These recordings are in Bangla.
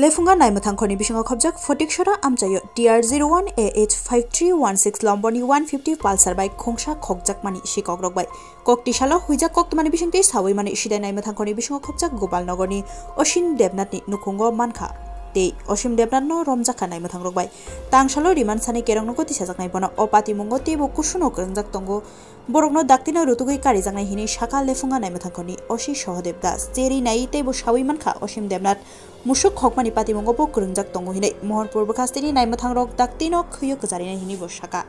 Lefunga Naimuthankoni Bishinga Khobjak Fotikshora Amchayo TR01 AH5316 Lomboni 150 Pulsar by Kongsha Khokjak Mani Shikok Rokbai Kokti Shala Huija Kok Mani Bishingte Sawi Mani Shida Naimuthankoni Bishinga Khobjak Gopal Nogoni Oshin Debnatni Nukungo Manka Te Oshim Debnatno Romjaka Naimuthang Rokbai Tang Shalo Riman Sani Kerong Nokoti Sajak Naibona Opati Mungoti Bokushuno Krengjak Tongo Borokno Daktino Rutugui Kari Jangai Hini Shaka Lefunga Naimuthankoni Oshi Shohodeb Das Jeri Naite Bo Shawi Manka Oshim Debnat Mushuk Hokmani Pati Mongopo Kurungjak Tongo Hine Mohorpur Bakastini Naimuthang Rok Daktino Khuyo Kazarina Hini Bo Shaka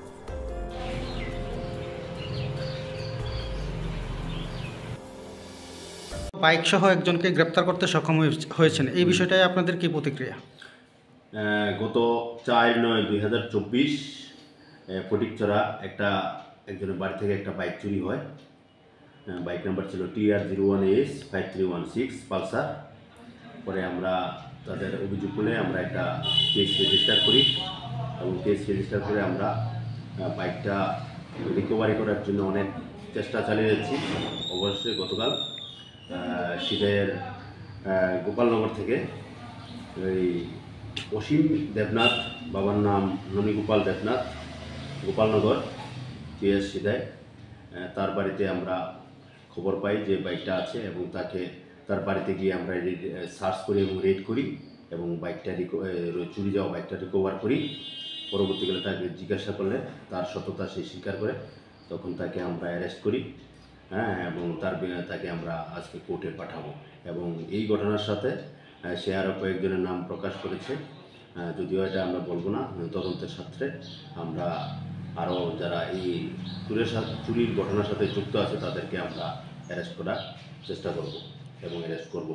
bike সহ একজনকে গ্রেপ্তার করতে সক্ষম হয়েছেন এই বিষয়টাই আপনাদের কি প্রতিক্রিয়া? গত 4/9/2024 ফটিকছড়া একজনের বাড়ি থেকে একটা বাইক চুরি হয়। বাইক নাম্বার ছিল TR01 AH5316 পালসার। পরে আমরা তাদের অভিযোগ করে আমরা একটা কেস রেজিস্টার করি এবং কেস রেজিস্টার করে আমরা বাইকটা রিকভারি করার জন্য অনেক চেষ্টা চালিয়ে যাচ্ছি। অবশ্যই গতকাল সিলেটের গোপালনগর থেকে এই অসীম দেবনাথ, বাবার নাম ননীগোপাল দেবনাথ, গোপালনগর PS সিদায়, তার বাড়িতে আমরা খবর পাই যে বাইকটা আছে এবং তার বাড়িতে গিয়ে আমরা সার্চ করি এবং রেড করি এবং বাইকটা চুরি যাওয়া বাইকটা রিকভার করি। পরবর্তীকালে তাকে জিজ্ঞাসা করলে তার সততা সে স্বীকার করে, তখন তাকে আমরা অ্যারেস্ট করি এবং তাকে আমরা আজকে কোর্টে পাঠাবো। এবং এই ঘটনার সাথে সে আরও কয়েকজনের নাম প্রকাশ করেছে, যদিও এটা আমরা বলবো না। তদন্তের সাথে আমরা আরও যারা এই চুরির ঘটনার সাথে যুক্ত আছে তাদেরকে আমরা অ্যারেস্ট করার চেষ্টা করব এবং অ্যারেস্ট করব।